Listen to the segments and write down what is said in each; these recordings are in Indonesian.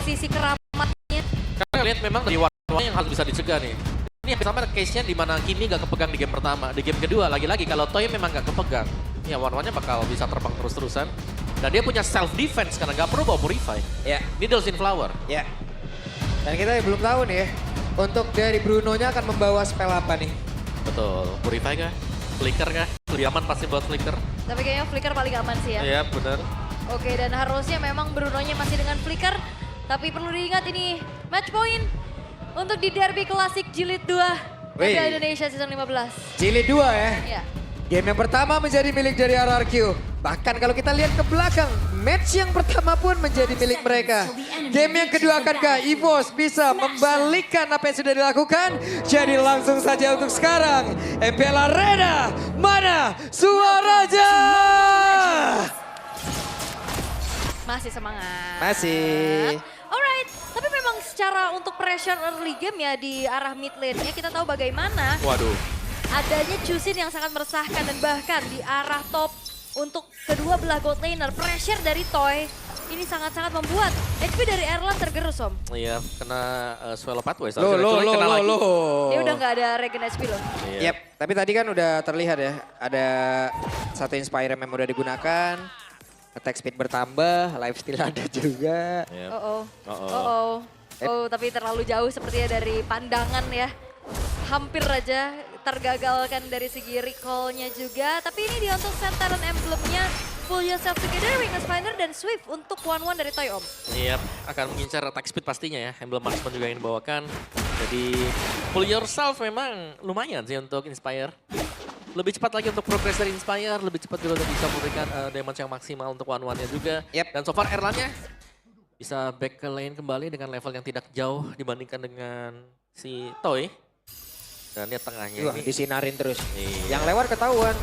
sisi keramatnya. Karena lihat memang dari warna yang harus bisa dicegah nih. Ini yang pertama case-nya di mana Kimi gak kepegang di game pertama. Di game kedua lagi-lagi kalau Toy memang gak kepegang, ya warnanya bakal bisa terbang terus-terusan. Dan dia punya self defense karena gak perlu bawa Purify. Ya. Needles in Flower. Ya. Dan kita belum tahu nih ya, untuk dari Bruno-nya akan membawa spell apa nih? Betul. Purify kah? Flicker kah? Lebih aman pasti buat Flicker. Tapi kayaknya Flicker paling aman sih ya. Iya bener. Oke, dan harusnya memang Bruno-nya masih dengan Flicker. Tapi perlu diingat ini match point untuk di derby klasik Jilid 2 Wih. Garuda Indonesia season 15. Jilid 2 ya. Ya. Game yang pertama menjadi milik dari RRQ. Bahkan kalau kita lihat ke belakang, match yang pertama pun menjadi milik mereka. Game yang kedua akankah EVOS bisa membalikkan apa yang sudah dilakukan? Jadi langsung saja untuk sekarang, MPL Arena, mana Suaraja? Masih semangat. Masih. Alright, tapi memang secara untuk pressure early game ya di arah mid lane-nya kita tahu bagaimana Waduh. adanya Chusin yang sangat meresahkan dan bahkan di arah top untuk kedua belah gold laner pressure dari Toy ini sangat-sangat membuat HP dari Erlan tergerus Om. Iya, kena swallow pathway. Dia udah nggak ada regen HP loh. Iya. Yep, tapi tadi kan udah terlihat ya, ada satu Inspire yang udah digunakan, attack speed bertambah, lifesteal ada juga. Yep. Oh, tapi terlalu jauh sepertinya dari pandangan ya. Hampir aja tergagalkan dari segi recall-nya juga. Tapi ini dia untuk Centauran Emblem-nya Pull Yourself Together, Winged Finder, dan Swift untuk 1-1 dari Toy Om. Iya, akan mengincar attack speed pastinya ya. Emblem Marksman juga yang dibawakan. Jadi Pull Yourself memang lumayan sih untuk Inspire. Lebih cepat lagi untuk progress dari Inspire, lebih cepat juga untuk bisa memberikan damage yang maksimal untuk 1-1-nya juga. Yep. Dan so far Erlan-nya bisa back ke lane kembali dengan level yang tidak jauh dibandingkan dengan si Toy. Dan lihat tengahnya Wah, ini. disinarin terus. Iya. Yang lewat ketahuan.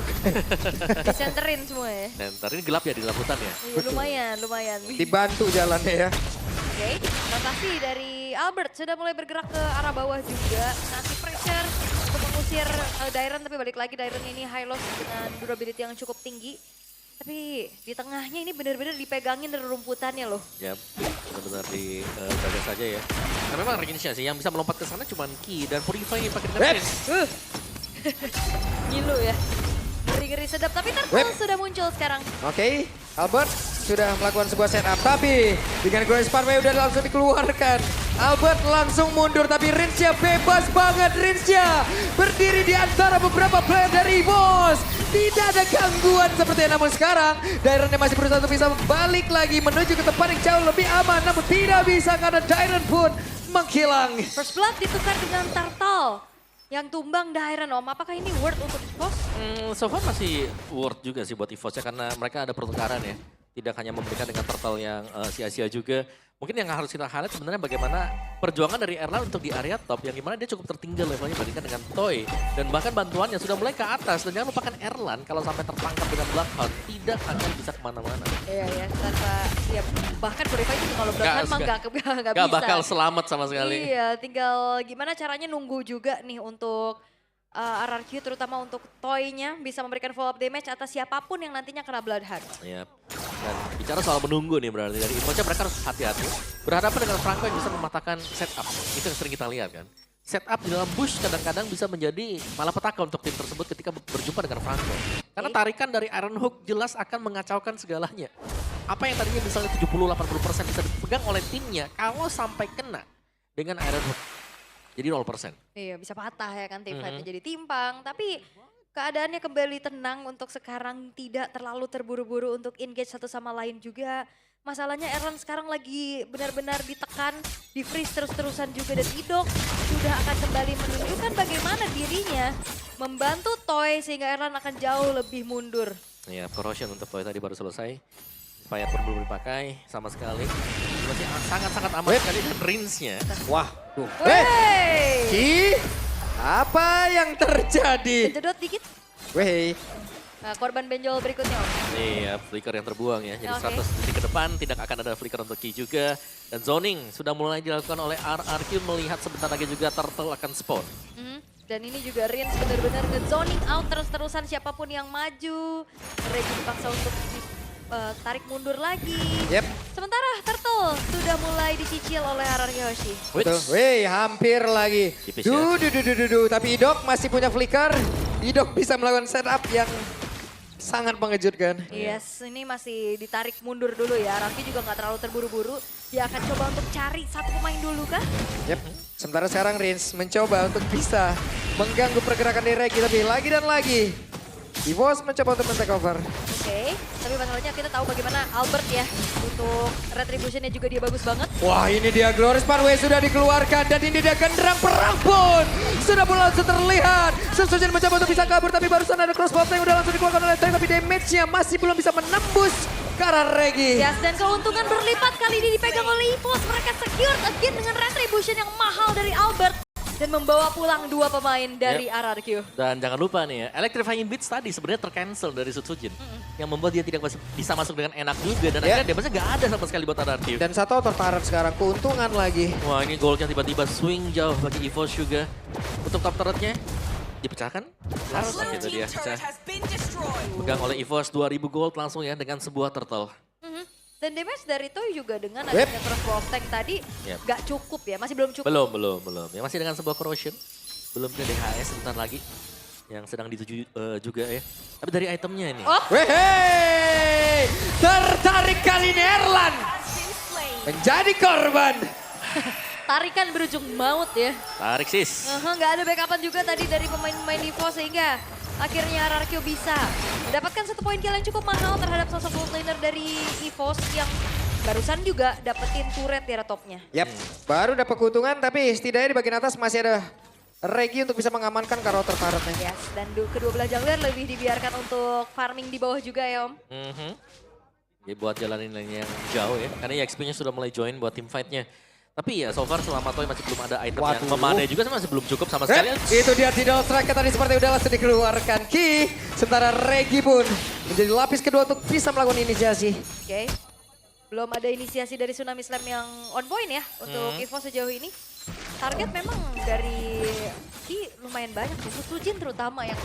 Disenterin semua ya. Dan ntar ini gelap ya di lautan ya. Iya, lumayan. Dibantu jalannya ya. Oke, rotasi dari Albert sudah mulai bergerak ke arah bawah juga. Nanti pressure untuk mengusir Dairon, tapi balik lagi Dairon ini high loss dengan durability yang cukup tinggi. Tapi di tengahnya ini benar-benar dipegangin dari rumputannya loh. Ya, benar-benar dijaga saja ya. Nah memang Regenisha sih yang bisa melompat ke sana cuma Ki dan Purify yang pakai dengan Prince. Ngilu ya. Ngeri-ngeri sedap, tapi Turtle sudah muncul sekarang. Oke, Albert sudah melakukan sebuah setup, tapi dengan Grace Parway udah langsung dikeluarkan. Albert langsung mundur, tapi Rinsya bebas banget. Rinsya berdiri di antara beberapa player dari EVOS. Tidak ada gangguan seperti namun sekarang Dairon yang masih berusaha untuk bisa balik lagi menuju ke tempat yang jauh lebih aman. Namun tidak bisa karena Dairon pun menghilang. First Blood ditukar dengan Turtle yang tumbang Dairon Om. Apakah ini worth untuk EVOS? So far masih worth juga sih buat EVOS ya karena mereka ada pertukaran ya. Tidak hanya memberikan dengan turtle yang sia-sia juga. Mungkin yang harus kita highlight sebenarnya bagaimana perjuangan dari Erlan untuk di area top yang gimana dia cukup tertinggal levelnya dibandingkan dengan Toy. Dan bahkan bantuannya sudah mulai ke atas dan jangan lupakan Erlan kalau sampai tertangkap dengan Bloodhound tidak akan bisa kemana-mana. Iya ya, tanpa ya bahkan Purify itu kalau Bloodhound mah nggak bisa. Gak bakal selamat sama sekali. Iya, tinggal gimana caranya nunggu juga nih untuk RRQ terutama untuk Toy-nya bisa memberikan follow up damage atas siapapun yang nantinya kena Bloodhound. Iya. Dan bicara soal menunggu nih berarti dari Evonya mereka harus hati-hati. Berhadapan dengan Franco yang bisa mematahkan setup. Itu yang sering kita lihat kan. Setup di dalam bush kadang-kadang bisa menjadi malapetaka untuk tim tersebut ketika berjumpa dengan Franco. Karena tarikan dari Iron Hook jelas akan mengacaukan segalanya. Apa yang tadinya misalnya 70-80% bisa dipegang oleh timnya kalau sampai kena dengan Iron Hook. Jadi 0%. Iya, bisa patah ya kan tim fight-nya jadi timpang. Tapi keadaannya kembali tenang untuk sekarang, tidak terlalu terburu-buru untuk engage satu sama lain juga. Masalahnya Erlan sekarang lagi benar-benar ditekan, di freeze terus-terusan juga dan Idok sudah akan kembali menunjukkan bagaimana dirinya membantu Toy sehingga Erlan akan jauh lebih mundur. Iya, corrosion untuk Toy tadi baru selesai. Fire pun belum dipakai sama sekali. Masih sangat-sangat aman sekali dan range-nya. Wah, tuh. Wey! Ki, apa yang terjadi? Kejedot dikit. Weh, Nah, korban benjol berikutnya Om. Iya, flicker yang terbuang ya. Jadi Oke. 100 detik ke depan tidak akan ada flicker untuk Ki juga. Dan zoning sudah mulai dilakukan oleh RRQ melihat sebentar lagi juga Turtle akan spawn. Dan ini juga Rins benar-benar nge-zoning out terus-terusan siapapun yang maju. Regi dipaksa untuk tarik mundur lagi. Yep. Sementara Turtle sudah mulai dicicil oleh RRQ Hoshi. Betul. Wih, hampir lagi. Tipis ya. Tapi Idok masih punya flicker. Idok bisa melakukan setup yang sangat mengejutkan. Yes, ini masih ditarik mundur dulu ya. Raffi juga nggak terlalu terburu-buru. Dia akan coba untuk cari satu pemain dulu kah? Yep. Sementara sekarang Rins mencoba untuk bisa mengganggu pergerakan dari Regi, tapi lagi dan lagi EVOS mencoba untuk men-take over. Oke, tapi masalahnya kita tahu bagaimana Albert ya. Untuk retributionnya juga dia bagus banget. Wah, ini dia Glorious Pathway sudah dikeluarkan dan ini dia genderang perang pun sudah mulai langsung terlihat. Susujin mencoba untuk bisa kabur tapi barusan ada crossbow yang udah langsung dikeluarkan oleh Tank tapi damage-nya masih belum bisa menembus ke arah Regi. Yes, dan keuntungan berlipat kali ini dipegang oleh EVOS. Mereka secured again dengan retribution yang mahal dari Albert. Dan membawa pulang 2 pemain dari RRQ. Dan jangan lupa nih ya, Electrifying Beats tadi sebenarnya tercancel dari Sutsujin. Yang membuat dia tidak bisa masuk dengan enak juga. Dan akhirnya damage-nya nggak ada sama sekali buat RRQ. Dan satu auto turret sekarang, keuntungan lagi. Wah, ini goldnya tiba-tiba swing jauh bagi EVOS juga. Untuk top turretnya dipecahkan. Harus gitu dia pecah. Pegang oleh EVOS 2000 gold langsung ya dengan sebuah turtle. Dan damage dari Toy juga dengan adanya crossbow tank tadi gak cukup ya, masih belum cukup. Belum. Ya masih dengan sebuah corrosion. Belum ke DHS sebentar lagi. Yang sedang dituju juga ya. Tapi dari itemnya ini. Oh, Wehehe, tertarik kali ini Erlan menjadi korban. tarikan berujung maut ya. Tarik sis. Nggak ada backupan juga tadi dari pemain-pemain EVOS sehingga akhirnya RRQ bisa mendapatkan 1 poin kill yang cukup mahal terhadap sosok gold laner dari EVOS yang barusan juga dapetin turret ya topnya. Yap, baru dapat keuntungan tapi setidaknya di bagian atas masih ada Regi untuk bisa mengamankan karo turretnya. Yes, dan kedua belah jungler lebih dibiarkan untuk farming di bawah juga ya Om. Ya, buat jalanin lane yang jauh ya. Karena XP-nya sudah mulai join buat team fight-nya. Tapi ya so far selama Toy masih belum ada item yang memadai juga masih belum cukup sama sekali. Itu dia Tidal Strike tadi seperti udah langsung dikeluarkan Ki. Sementara Regi pun menjadi lapis kedua untuk bisa melakukan inisiasi. Oke. Belum ada inisiasi dari Tsunami Slam yang on point ya untuk EVOS sejauh ini. Target memang dari Ki lumayan banyak sih. Sutsujin terutama yang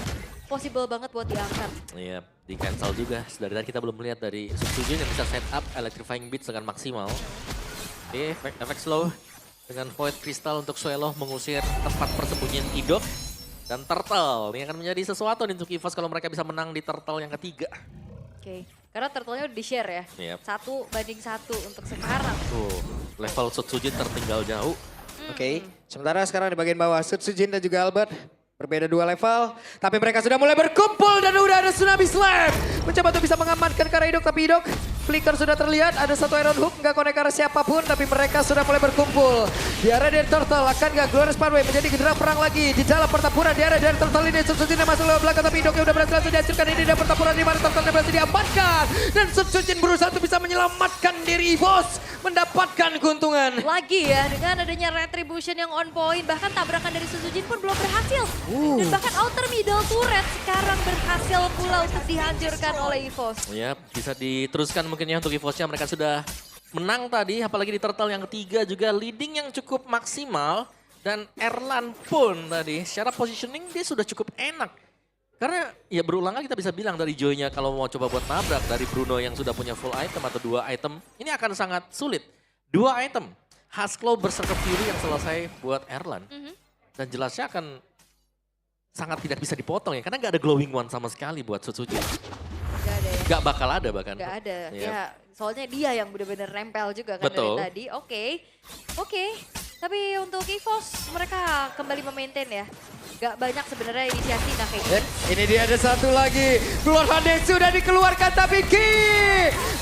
possible banget buat diangkat. Iya, di cancel juga. Dari tadi kita belum melihat dari Sutsujin yang bisa set up Electrifying Beats dengan maksimal. Oke, efek slow dengan Void Crystal untuk Suelo mengusir tempat persembunyian Idok. Dan Turtle, ini akan menjadi sesuatu nih untuk EVOS kalau mereka bisa menang di Turtle yang ketiga. Oke, karena turtle-nya udah di-share ya. Yep. 1-1 untuk sekarang. Tuh, level Sutsujin tertinggal jauh. Oke, sementara sekarang di bagian bawah Sutsujin dan juga Albert berbeda 2 level. Tapi mereka sudah mulai berkumpul dan udah ada Tsunami Slam. Mencoba untuk bisa mengamankan ke arah Idok tapi Idok flicker sudah terlihat, ada 1 Iron Hook, nggak connect ke arah siapapun, tapi mereka sudah mulai berkumpul. Di area dari Turtle, akan nggak Glorious Pathway menjadi genderang perang lagi di dalam pertempuran di area dari Turtle ini. Sutsujin yang masuk lewat belakang, tapi Idoknya udah berhasil langsung dihancurkan. Ini dia pertempuran di mana Turtle berhasil diamankan. Dan Sutsujin berusaha untuk bisa menyelamatkan diri EVOS, mendapatkan keuntungan. Lagi ya, dengan adanya retribution yang on point, bahkan tabrakan dari Sutsujin pun belum berhasil. Dan bahkan outer middle turret sekarang berhasil pula untuk dihancurkan oleh EVOS. Ya, bisa diteruskan mungkin ya untuk EVOS-nya. Mereka sudah menang tadi, apalagi di Turtle yang ketiga juga leading yang cukup maksimal. Dan Erlan pun tadi secara positioning dia sudah cukup enak. Karena ya berulang lagi kita bisa bilang dari Joy-nya kalau mau coba buat nabrak dari Bruno yang sudah punya full item atau 2 item. Ini akan sangat sulit. 2 item, Husklow Berserker Fury yang selesai buat Erlan. Dan jelasnya akan sangat tidak bisa dipotong ya. Karena nggak ada glowing one sama sekali buat Sutsujin. Gak ada ya. Gak bakal ada bahkan. Gak ada, Yep. ya soalnya dia yang benar-benar nempel juga kan Betul. dari tadi. Oke. Tapi untuk EVOS mereka kembali memaintain ya. Gak banyak sebenarnya inisiasi nah kayak gini. Ini dia ada 1 lagi. Keluar Hande sudah dikeluarkan tapi Ki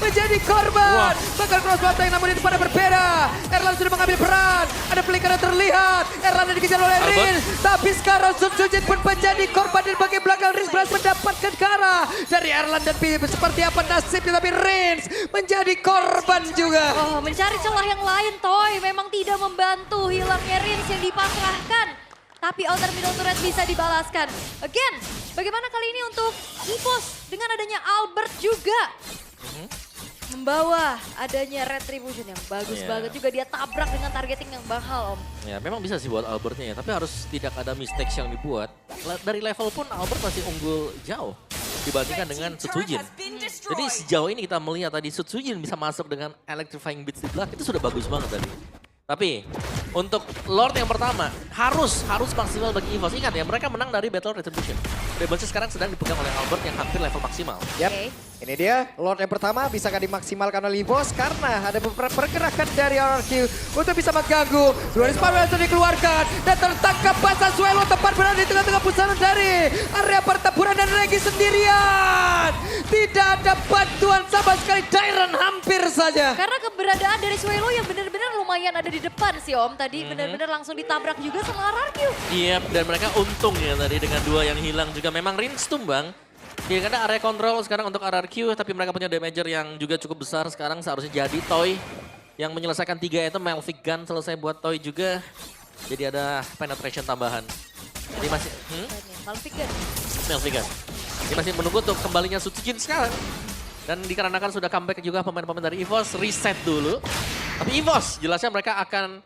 menjadi korban. Bakal cross battle namun itu pada berbeda. Erlan sudah mengambil peran. Ada flicker yang terlihat. Erlan yang dikejar oleh Rin. Tapi sekarang Sutsujin pun menjadi korban di bagian belakang. Rins berhasil mendapatkan ke arah dari Erlan dan Pi. Seperti apa nasibnya tapi Rins menjadi korban juga. Oh, mencari celah yang lain Toy memang tidak membantu hilangnya Rins yang dipasrahkan. Tapi outer middle turret bisa dibalaskan. Again, bagaimana kali ini untuk EVOS dengan adanya Albert juga. Membawa adanya retribution yang bagus banget juga. Dia tabrak dengan targeting yang mahal Om. Ya memang bisa sih buat Albertnya ya, tapi harus tidak ada mistakes yang dibuat. Dari level pun Albert masih unggul jauh dibandingkan dengan Sutsujin. Jadi sejauh ini kita melihat tadi Sutsujin bisa masuk dengan electrifying beats di belakang itu sudah bagus banget tadi. Tapi untuk Lord yang pertama harus maksimal bagi EVOS. Ingat ya, mereka menang dari Battle Retribution. Rebellion sekarang sedang dipegang oleh Albert yang hampir level maksimal. Yap. Oke. Ini dia, Lord yang pertama bisakah dimaksimalkan oleh EVOS karena ada beberapa pergerakan dari RRQ untuk bisa mengganggu. Dualis Power langsung dikeluarkan dan tertangkap basah Suelo tepat berada di tengah-tengah pusaran dari area pertempuran dan Regi sendirian. Tidak ada bantuan sama sekali, Dairon hampir saja. Karena keberadaan dari Suelo yang benar-benar lumayan ada di depan sih Om. Tadi benar-benar langsung ditabrak juga sama RRQ. Iya, dan mereka untung ya tadi dengan 2 yang hilang juga. Memang Rins tumbang. Ya, karena area kontrol sekarang untuk RRQ, tapi mereka punya damager yang juga cukup besar sekarang seharusnya jadi Toy. Yang menyelesaikan 3 itu Melvic Gun selesai buat Toy juga. Jadi ada penetration tambahan. Jadi masih... Malfic Gun. Melvic Gun. Dia masih menunggu untuk kembalinya Sutsujin sekarang. Dan dikarenakan sudah comeback juga pemain-pemain dari EVOS, reset dulu. Tapi EVOS jelasnya mereka akan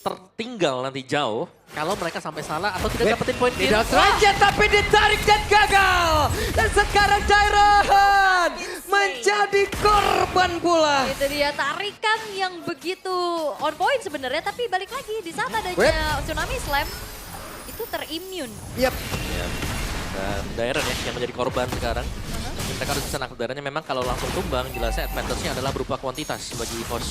tertinggal nanti jauh kalau mereka sampai salah atau tidak dapetin poin kill. Tidak saja tapi ditarik dan gagal. Dan sekarang Dairon menjadi korban pula. Itu dia tarikan yang begitu on point sebenarnya, tapi balik lagi di saat adanya Tsunami Slam itu terimmune. Yap. Ya. Dan Dairon ya yang menjadi korban sekarang. Mereka harus bisa nangkep Daironnya, memang kalau langsung tumbang jelasnya advantage-nya adalah berupa kuantitas bagi EVOS.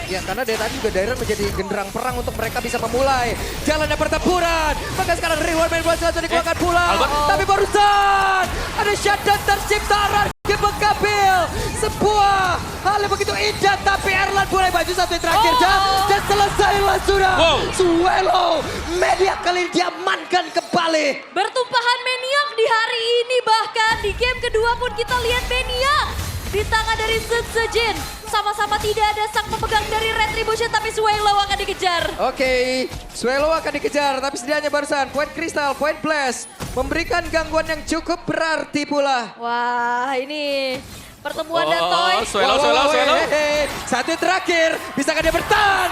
Ya karena dari tadi juga Dairon menjadi genderang perang untuk mereka bisa memulai jalannya pertempuran. Maka sekarang reward main bola langsung dikeluarkan pula. Tapi barusan ada shutdown tercipta RRQ Bekabil. Sebuah hal yang begitu indah tapi Erlan mulai baju satu yang terakhir. Dan selesailah sudah. Suelo media kali ini diamankan kembali. Bertumpahan Maniac di hari ini, bahkan di game kedua pun kita lihat Maniac di tangan dari Sutsujin. Sama-sama tidak ada sang pemegang dari Retribution, tapi Suelo akan dikejar. Oke, Suelo akan dikejar, tapi setidaknya barusan poin Crystal, poin Blast memberikan gangguan yang cukup berarti pula. Wah, ini pertemuan dan Toy. Suelo. Satu yang terakhir, bisakah dia bertahan?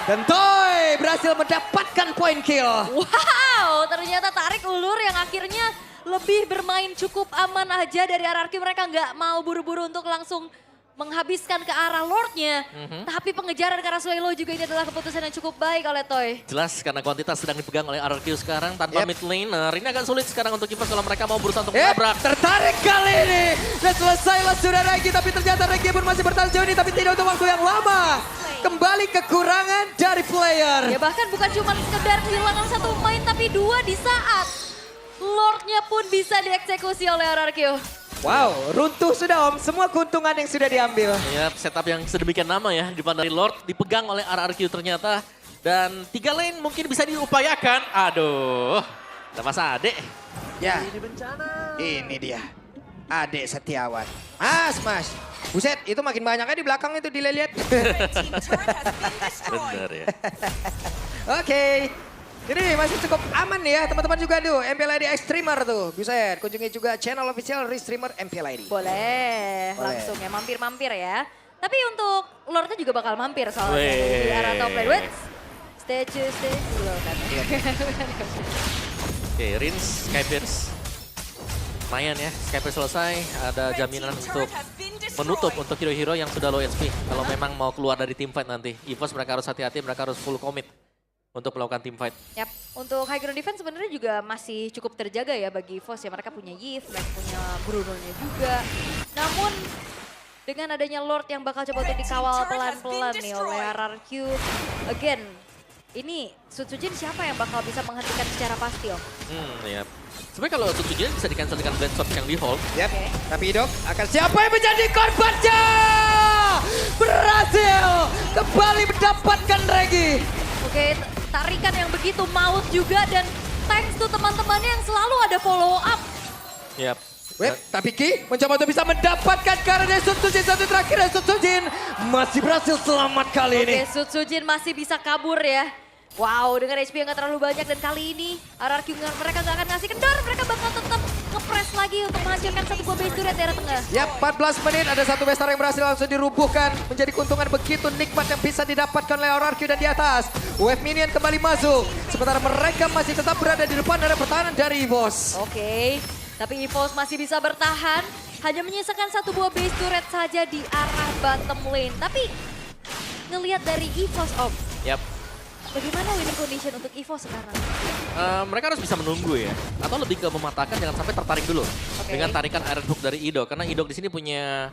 Dan Toy berhasil mendapatkan poin kill. Wow, ternyata tarik ulur yang akhirnya lebih bermain cukup aman aja dari RRQ. Mereka nggak mau buru-buru untuk langsung menghabiskan ke arah Lordnya. Tapi pengejaran ke arah Suelo juga ini adalah keputusan yang cukup baik oleh Toy. Jelas karena kuantitas sedang dipegang oleh RRQ sekarang tanpa mid laner. Ini agak sulit sekarang untuk EVOS kalau mereka mau berusaha untuk menabrak. Tertarik kali ini. Dan selesailah sudah Regi, tapi ternyata Regi pun masih bertahan sejauh ini, tapi tidak untuk waktu yang lama. Kembali kekurangan dari player. Ya bahkan bukan cuma sekedar kehilangan satu pemain, tapi 2 di saat Lordnya pun bisa dieksekusi oleh RRQ. Wow, runtuh sudah Om. Semua keuntungan yang sudah diambil. Ya, setup yang sedemikian lama ya di dari Lord dipegang oleh RRQ ternyata. Dan 3 lane mungkin bisa diupayakan. Aduh, ada Mas Ade. Ya, ini dia. Ade Setiawan. Mas. Buset, itu makin banyaknya di belakang itu dilihat. Bener ya. Oke. Jadi masih cukup aman ya teman-teman juga tuh. MPLID Extremer tuh. Buset, kunjungi juga channel official Restreamer MPLID. Boleh, langsung ya mampir-mampir ya. Tapi untuk Lordnya juga bakal mampir soalnya di arah top lane. Wait, stay dulu kan. Oke, Rins, Skypierce. Lumayan ya, Skypierce selesai. Ada jaminan untuk menutup untuk hero-hero yang sudah low HP. Kalau memang mau keluar dari team fight nanti. EVOS mereka harus hati-hati, mereka harus full commit untuk melakukan team fight. Yap, untuk high ground defense sebenarnya juga masih cukup terjaga ya bagi EVOS ya. Mereka punya Yves, mereka punya Bruno-nya juga. Namun dengan adanya Lord yang bakal coba untuk dikawal pelan-pelan nih oleh RRQ. Again, ini Sutsujin siapa yang bakal bisa menghentikan secara pasti Om? Iya. Sebenarnya kalau Sutsujin bisa di-cancel dengan Blade Shot yang di hold. Yap, tapi Dok akan siapa yang menjadi korbannya? Berhasil kembali mendapatkan Regi. Oke, tarikan yang begitu maut juga dan thanks to teman-temannya yang selalu ada follow up. Yap. Tapi Ki mencoba untuk bisa mendapatkan karena Sutsujin satu terakhir dan Sutsujin masih berhasil selamat kali ini. Oke, Sutsujin masih bisa kabur ya. Wow, dengan HP yang gak terlalu banyak dan kali ini RRQ mereka gak akan ngasih kendor. Mereka bakal tetap nge-press lagi untuk menghancurkan satu buah base turret daerah tengah. Yap, 14 menit ada satu base turret yang berhasil langsung dirubuhkan. Menjadi keuntungan begitu nikmat yang bisa didapatkan oleh RRQ dan di atas. Wave minion kembali masuk. Sementara mereka masih tetap berada di depan area pertahanan dari EVOS. Oke, Tapi EVOS masih bisa bertahan, hanya menyisakan satu buah base turret saja di arah bottom lane. Tapi ngelihat dari EVOS Om, Yap. bagaimana winning condition untuk EVOS sekarang? Mereka harus bisa menunggu ya, atau lebih ke mematahkan jangan sampai tertarik dulu dengan tarikan Iron Hook dari Idok, karena Idok di sini punya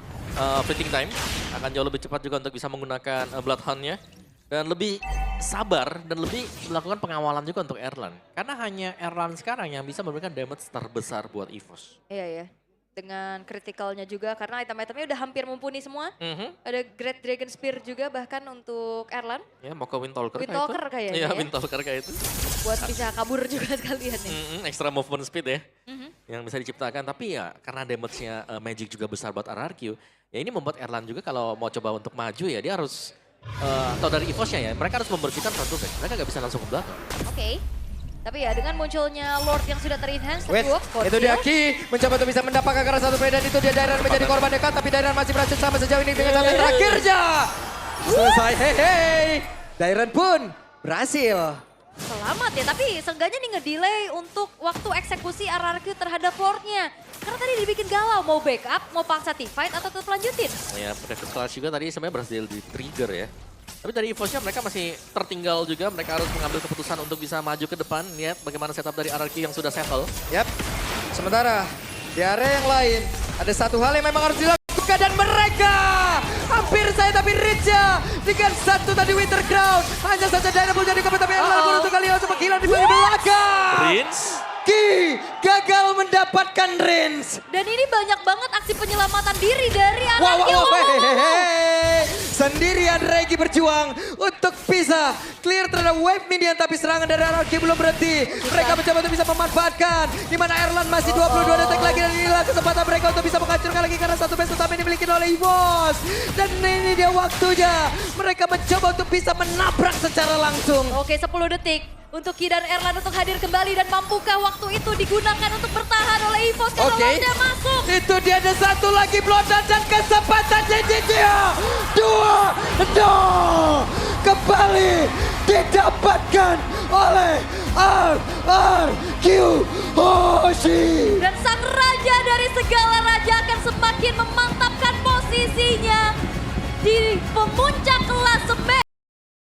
fleeting time, akan jauh lebih cepat juga untuk bisa menggunakan Bloodhound-nya dan lebih sabar dan lebih melakukan pengawalan juga untuk Erlan, karena hanya Erlan sekarang yang bisa memberikan damage terbesar buat EVOS. Iya ya, dengan critical-nya juga karena item-itemnya udah hampir mumpuni semua. Mhm. Ada Great Dragon Spear juga bahkan untuk Erlan. Ya mau ke Windtalker Windtalker kayaknya Iya, ya. Windtalker kayak itu. Buat bisa kabur juga sekalian ya. Extra movement speed ya. Mhm. Yang bisa diciptakan, tapi ya karena damage-nya Magic juga besar buat RRQ, ya ini membuat Erlan juga kalau mau coba untuk maju ya dia harus, atau dari EVOS-nya ya, mereka harus membersihkan front back, mereka nggak bisa langsung ke belakang. Oke. Tapi ya dengan munculnya Lord yang sudah ter-enhance, Wait, itu dia Ki mencoba untuk bisa mendapatkan karena satu play dan itu dia Dairan menjadi korban dekat tapi Dairan masih berhasil sama sejauh ini dengan sampai terakhirnya. Selesai, hei. Dairan pun berhasil. Selamat ya, tapi seenggaknya nih ngedelay untuk waktu eksekusi RRQ terhadap Lordnya. Karena tadi dibikin galau, mau backup, mau paksa teamfight atau tetap lanjutin. Ya, Precious Clash juga tadi sebenarnya berhasil di trigger ya. Tapi dari EVOS-nya mereka masih tertinggal juga, mereka harus mengambil keputusan untuk bisa maju ke depan. Lihat bagaimana setup dari RRQ yang sudah settle. Yap, sementara di area yang lain ada satu hal yang memang harus dilakukan dan mereka hampir saya tapi Rinja dengan satu tadi Winter Crown. Hanya saja Dairan pun jadi kebetulan tapi Erlan pun untuk kali untuk menghilang di bagian belakang. Rins. Ki gagal mendapatkan Rins. Dan ini banyak banget aksi penyelamatan diri dari RRQ. Wow, hehehe. Sendirian Regi berjuang untuk bisa clear terhadap wave minion tapi serangan dari RRQ belum berhenti. Mereka mencoba untuk bisa memanfaatkan di mana Erlan masih 22 detik lagi dan inilah kesempatan mereka untuk bisa menghancurkan lagi karena satu base utama ini dimiliki oleh EVOS. Dan ini dia waktunya. Mereka mencoba untuk bisa menabrak secara langsung. Oke, 10 detik untuk Ki dan Erlan untuk hadir kembali dan mampukah waktu itu digunakan untuk bertahan oleh EVOS kalau Lordnya masuk. Itu dia ada satu lagi blodan dan kesempatan dia. 2-0 kembali didapatkan oleh RRQ Hoshi. Dan sang raja dari segala raja akan semakin memantapkan posisinya di pemuncak klasemen.